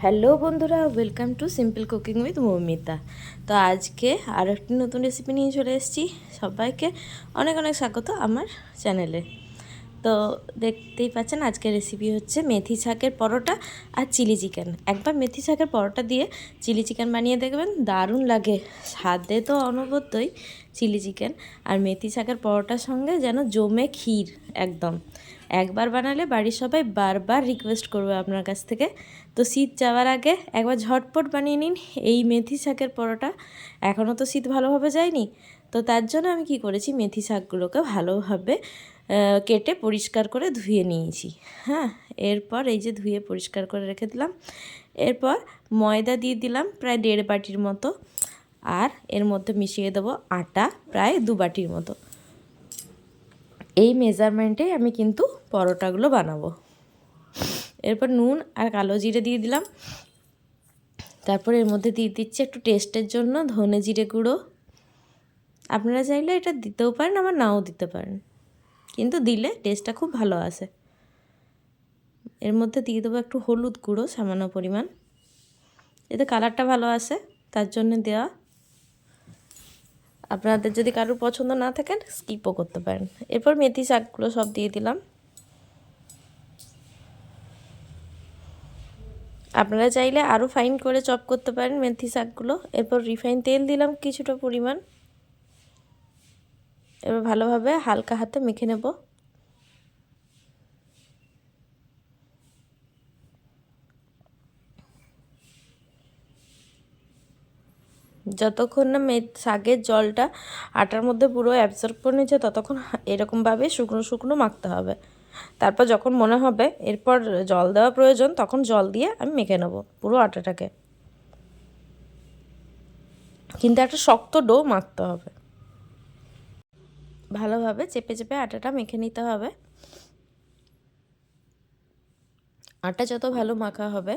Hello বন্ধুরা, welcome to simple cooking with Moumita. তো আজকে আর একটি নতুন রেসিপি নিয়ে চলে এসেছি। সবাইকে অনেক অনেক স্বাগত আমার চ্যানেলে। তো দেখতেই পাচ্ছেন আজকের রেসিপি হচ্ছে মেথি শাকের পরোটা আর চিলি চিকেন। একবার মেথি শাকের পরোটা দিয়ে চিলি চিকেন বানিয়ে দেখবেন, দারুণ লাগে। স্বাদে তো অনবদ্যই চিলি চিকেন, আর মেথি শাকের পরোটার সঙ্গে যেন জমে ক্ষীর একদম। একবার বানালে বাড়ির সবাই বারবার রিকোয়েস্ট করবে আপনার কাছ থেকে। তো শীত যাওয়ার আগে একবার ঝটপট বানিয়ে নিন এই মেথি শাকের পরোটা। এখনও তো শীত ভালোভাবে যায়নি, তো তার জন্য আমি কি করেছি, মেথি শাকগুলোকে ভালোভাবে কেটে পরিষ্কার করে ধুয়ে নিয়েছি। হ্যাঁ, এরপর এই যে ধুয়ে পরিষ্কার করে রেখে দিলাম। এরপর ময়দা দিয়ে দিলাম প্রায় 1.5 বাটির মতো, আর এর মধ্যে মিশিয়ে দেবো আটা প্রায় 2 বাটির মতো। এই মেজারমেন্টে আমি কিন্তু পরোটাগুলো বানাবো। এরপর নুন আর কালো জিরে দিয়ে দিলাম। তারপর এর মধ্যে দিয়ে দিচ্ছি একটু টেস্টের জন্য ধনে জিরে গুঁড়ো। আপনারা চাইলে এটা দিতেও পারেন, আবার নাও দিতে পারেন, কিন্তু দিলে টেস্টটা খুব ভালো আসে। এর মধ্যে দিয়ে দেবো একটু হলুদ গুঁড়ো সামান্য পরিমাণ, এতে কালারটা ভালো আসে, তার জন্য দেওয়া। আপনাদের যদি কারোর পছন্দ না থাকেন স্কিপও করতে পারেন। এরপর মেথি শাকগুলো সব দিয়ে দিলাম। আপনারা চাইলে আরও ফাইন করে চপ করতে পারেন মেথি শাকগুলো। এরপর রিফাইন তেল দিলাম কিছুটা পরিমাণ। এবার ভালোভাবে হালকা হাতে মেখে নেব। যতক্ষণ না শাকের জলটা আটার মধ্যে পুরো অ্যাবজর্ব করে নিচ্ছে ততক্ষণ এরকমভাবে শুকনো শুকনো মাখতে হবে। তারপর যখন মনে হবে এরপর জল দেওয়া প্রয়োজন, তখন জল দিয়ে আমি মেখে নেব পুরো আটাটাকে। কিন্তু একটা শক্ত ডো মাখতে হবে, ভালোভাবে চেপে চেপে আটাটা মেখে নিতে হবে। আটা যত ভালো মাখা হবে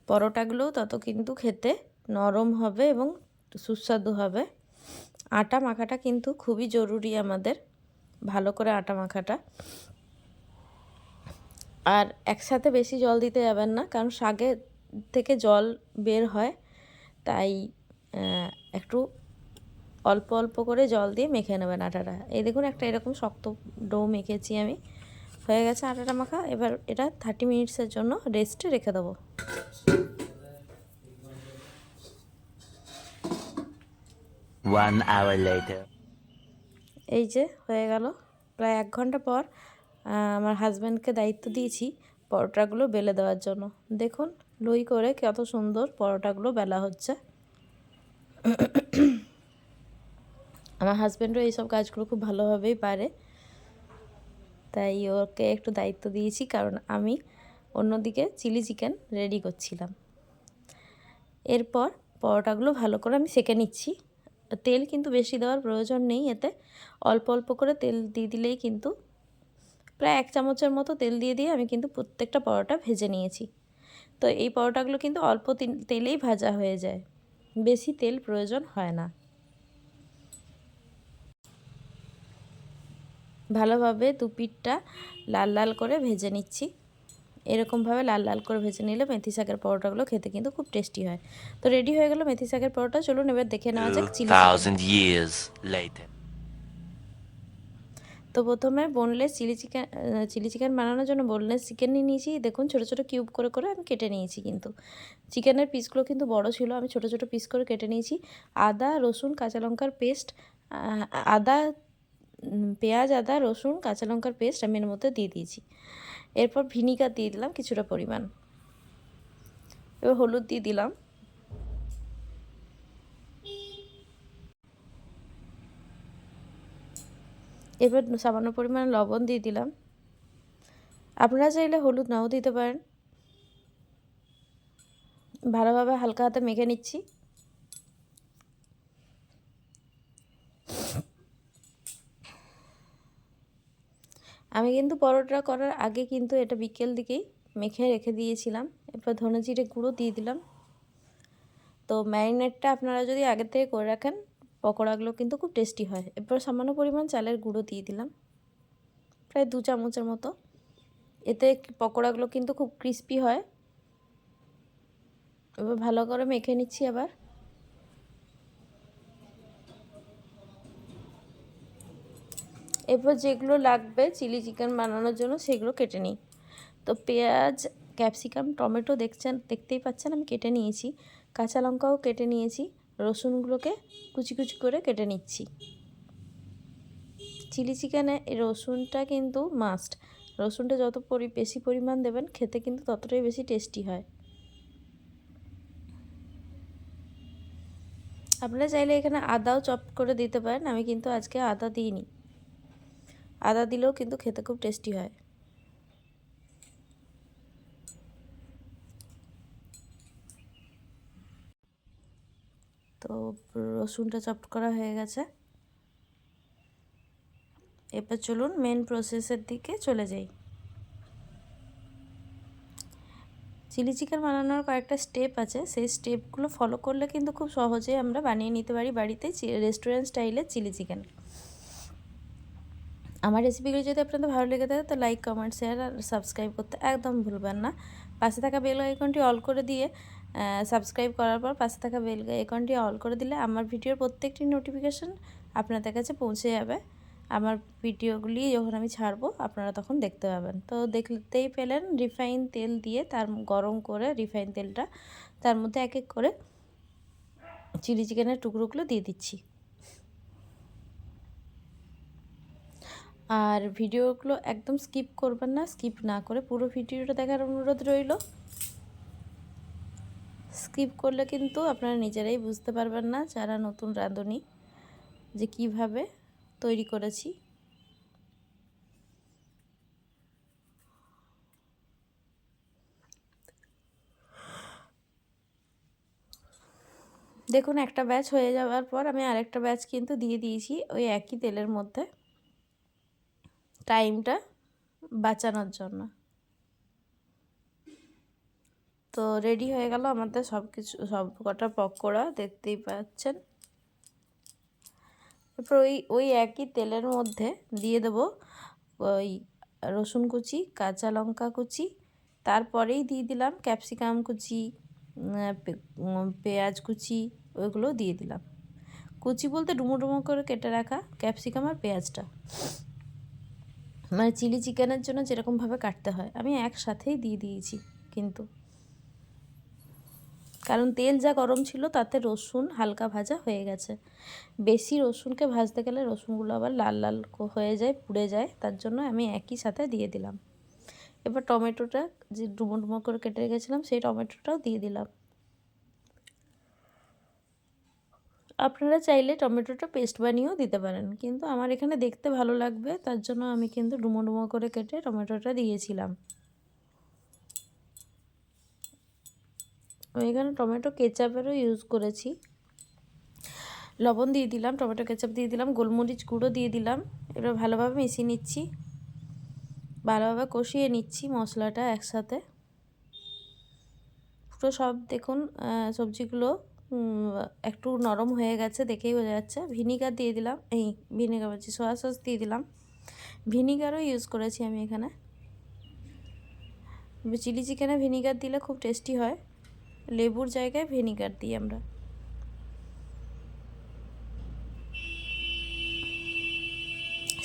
পরোটাগুলোও তত কিন্তু খেতে নরম হবে এবং সুস্বাদু হবে। আটা মাখাটা কিন্তু খুবই জরুরি আমাদের, ভালো করে আটা মাখাটা। আর একসাথে বেশি জল দিতে যাবেন না, কারণ শাকে থেকে জল বের হয়, তাই একটু অল্প অল্প করে জল দিয়ে মেখে নেবেন আটাটা। এই দেখুন একটা এরকম শক্ত ডো মেখেছি আমি, হয়ে গেছে আটাটা মাখা। এবার এটা 30 মিনিটসের জন্য রেস্টে রেখে দেবো। 1 hour later. এই যে হয়ে গেল। প্রায় 1 ঘন্টা পর আমার হাজব্যান্ডকে দায়িত্ব দিয়েছি পরোটাগুলো বেলে দেওয়ার জন্য। দেখুন লুই করে কত সুন্দর পরোটাগুলো বেলা হচ্ছে। আমার হাজব্যান্ডও এইসব কাজগুলো খুব ভালোভাবেই পারে, তাই ওকে একটু দায়িত্ব দিয়েছি, কারণ আমি অন্যদিকে চিলি চিকেন রেডি করছিলাম। এরপর পরোটাগুলো ভালো করে আমি সেঁকে নিচ্ছি। তেল কিন্তু বেশি দেওয়ার প্রয়োজন নেই, এতে অল্প অল্প করে তেল দিয়ে দিলেই কিন্তু, প্রায় 1 চামচের মতো তেল দিয়ে আমি কিন্তু প্রত্যেকটা পরোটা ভেজে নিয়েছি। তো এই পরোটাগুলো কিন্তু অল্প তেলেই ভাজা হয়ে যায়, বেশি তেল প্রয়োজন হয় না। ভালোভাবে দুপিঠটা লাল লাল করে ভেজে নিচ্ছি। এরকমভাবে লাল লাল করে ভেজে নিলে মেথি শাকের পরোটাগুলো খেতে কিন্তু খুব টেস্টি হয়। তো রেডি হয়ে গেল মেথি শাকের পরোটা। চলুন এবার দেখে নেওয়া যাক চিলি চিকেন। 2000 years later. তো প্রথমে বোনলেস চিলি চিকেন বানানোর জন্য বোনলেস চিকেন নিয়ে নিয়েছি। দেখুন ছোটো ছোটো কিউব করে করে আমি কেটে নিয়েছি, কিন্তু চিকেনের পিসগুলো কিন্তু বড় ছিল, আমি ছোটো ছোটো পিস করে কেটে নিয়েছি। আদা রসুন কাঁচা লঙ্কার পেস্ট, আদা পেঁয়াজ আদা রসুন কাঁচা লঙ্কার পেস্ট আমি এর মধ্যে দিয়ে দিয়েছি। এরপর ভিনিগার দিয়ে দিলাম কিছুটা পরিমাণ। এবার হলুদ দিয়ে দিলাম। এবার সামান্য পরিমাণ লবণ দিয়ে দিলাম। আপনারা চাইলে হলুদ নাও দিতে পারেন। ভালোভাবে হালকা হাতে মেখে নিচ্ছি। আমি কিন্তু পরোটা করার আগে কিন্তু এটা বিকেল দিকেই মেখে রেখে দিয়েছিলাম। এরপর ধনে জিরে গুঁড়ো দিয়ে দিলাম। তো ম্যারিনেটটা আপনারা যদি আগে থেকে করে রাখেন পকোড়াগুলো কিন্তু খুব টেস্টি হয়। এরপর সামান্য পরিমাণ চালের গুঁড়ো দিয়ে দিলাম, প্রায় 2 চামচের মতো। এতে পকোড়াগুলো কিন্তু খুব ক্রিস্পি হয়। এবার ভালো করে মেখে নিচ্ছি আবার। এরপর যেগুলো লাগবে চিলি চিকেন বানানোর জন্য সেগুলো কেটে নিই। তো পেঁয়াজ, ক্যাপসিকাম, টমেটো দেখতেই পাচ্ছেন আমি কেটে নিয়েছি। কাঁচা লঙ্কাও কেটে নিয়েছি। রসুনগুলোকে কুচি কুচি করে কেটে নিচ্ছি। চিলি চিকেনে এই রসুনটা কিন্তু মাস্ট। রসুনটা যত বেশি পরিমাণ দেবেন খেতে কিন্তু ততটাই বেশি টেস্টি হয়। আপনারা চাইলে এখানে আদাও চপ করে দিতে পারেন, আমি কিন্তু আজকে আদা দিইনি। আদা দিলেও কিন্তু খেতে খুব টেস্টি হয়। তো রসুনটা চপ করা হয়ে গেছে। এবার চলুন মেন প্রসেসের দিকে চলে যাই। চিলি চিকেন বানানোর কয়েকটা স্টেপ আছে, সেই স্টেপগুলো ফলো করলে কিন্তু খুব সহজেই আমরা বানিয়ে নিতে পারি বাড়িতে রেস্টুরেন্ট স্টাইলের চিলি চিকেন। আমার রেসিপিগুলো যদি আপনাদের ভালো লেগে থাকে তো লাইক, কমেন্ট, শেয়ার আর সাবস্ক্রাইব করতে একদম ভুলবেন না। পাশে থাকা বেল আইকনটি অল করে দিয়ে সাবস্ক্রাইব করার পর পাশে থাকা বেল আইকনটি অল করে দিলে আমার ভিডিওর প্রত্যেকটি নোটিফিকেশন আপনাদের কাছে পৌঁছে যাবে। আমার ভিডিওগুলি যখন আমি ছাড়বো আপনারা তখন দেখতে পাবেন। তো দেখতেই পেলেন রিফাইন তেল দিয়ে গরম করে রিফাইন তেলটা তার মধ্যে এক এক করে চিলি চিকেনের টুকরোগুলো দিয়ে দিচ্ছি। আর ভিডিওগুলো একদম স্কিপ করবেন না, স্কিপ না করে পুরো ভিডিওটা দেখার অনুরোধ রইল। স্কিপ করলে কিন্তু আপনারা নিজেরাই বুঝতে পারবেন না যারা নতুন রাঁধুনি যে কিভাবে তৈরি করেছি। দেখুন একটা ব্যাচ হয়ে যাওয়ার পর আমি আরেকটা ব্যাচ কিন্তু দিয়ে দিয়েছি ওই একই তেলের মধ্যে, টাইমটা বাঁচানোর জন্য। তো রেডি হয়ে গেল আমাদের সব কটা পকোড়া, দেখতেই পাচ্ছেন। তারপর ওই একই তেলের মধ্যে দিয়ে দেবো ওই রসুন কুচি, কাঁচা লঙ্কা কুচি, তারপরেই দিয়ে দিলাম ক্যাপসিকাম কুচি, পেঁয়াজ কুচি, ওইগুলো দিয়ে দিলাম। কুচি বলতে ডুমো ডুমো করে কেটে রাখা ক্যাপসিকাম আর পেঁয়াজটা, মানে চিলি চিকেনের জন্য যেরকমভাবে কাটতে হয় আমি একসাথেই দিয়ে দিয়েছি। কিন্তু কারণ তেল যা গরম ছিল তাতে রসুন হালকা ভাজা হয়ে গেছে। বেশি রসুনকে ভাজতে গেলে রসুনগুলো আবার লাল লাল হয়ে যায়, পুড়ে যায়, তার জন্য আমি একই সাথে দিয়ে দিলাম। এবার টমেটোটা যে ডুমো ডুমো করে কেটে রেখেছিলাম সেই টমেটোটাও দিয়ে দিলাম। আপনারা চাইলে টমেটোটা পেস্ট বানিয়েও দিতে পারেন, কিন্তু আমার এখানে দেখতে ভালো লাগবে তার জন্য আমি কিন্তু ডুমো ডুমো করে কেটে টমেটোটা দিয়েছিলাম। আমি এখানে টমেটো কেচাপেরও ইউজ করেছি। লবণ দিয়ে দিলাম, টমেটো কেচাপ দিয়ে দিলাম, গোলমরিচ গুঁড়ো দিয়ে দিলাম। এবার ভালোভাবে মিশিয়ে নিচ্ছি, ভালোভাবে কষিয়ে নিচ্ছি মশলাটা একসাথে। পুরো সব দেখুন সবজিগুলো একটু নরম হয়ে গেছে, দেখেই বোঝা যাচ্ছে। ভিনিগার দিয়ে দিলাম, ভিনিগার বলছি, সয়া সস দিয়ে দিলাম। ভিনিগারও ইউজ করেছি আমি এখানে। চিলি চিকেনে ভিনিগার দিলে খুব টেস্টি হয়, লেবুর জায়গায় ভিনিগার দিই আমরা।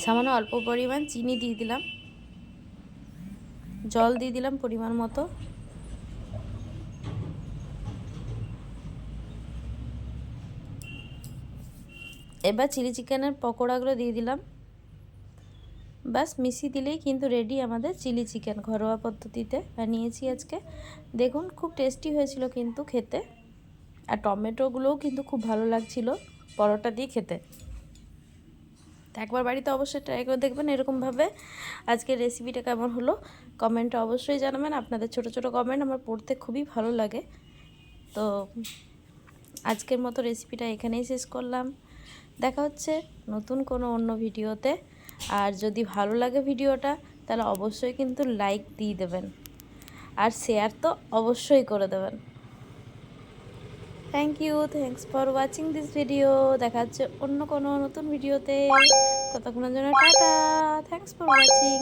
সামান্য অল্প পরিমাণ চিনি দিয়ে দিলাম, জল দিয়ে দিলাম পরিমাণ মতো। এবার চিলি চিকেনের পকোড়াগুলো দিয়ে দিলাম, বাস মিশিয়ে দিলেই কিন্তু রেডি আমাদের চিলি চিকেন। ঘরোয়া পদ্ধতিতে বানিয়েছি আজকে, দেখুন খুব টেস্টি হয়েছিল কিন্তু খেতে। আর টমেটোগুলোও কিন্তু খুব ভালো লাগছিল পরোটা দিয়ে খেতে। একবার বাড়িতে অবশ্যই ট্রাই করে দেখবেন এরকমভাবে। আজকের রেসিপিটা কেমন হলো কমেন্টে অবশ্যই জানাবেন। আপনাদের ছোট ছোট কমেন্ট আমার পড়তে খুবই ভালো লাগে। তো আজকের মতো রেসিপিটা এখানেই শেষ করলাম। দেখা হচ্ছে নতুন কোনো অন্য ভিডিওতে। আর যদি ভালো লাগে ভিডিওটা তাহলে অবশ্যই কিন্তু লাইক দিয়ে দেবেন, আর শেয়ার তো অবশ্যই করে দেবেন। Thanks for watching this video. দেখা হচ্ছে অন্য কোনো নতুন ভিডিওতে, ততক্ষণের জন্য টাটা। Thanks for watching.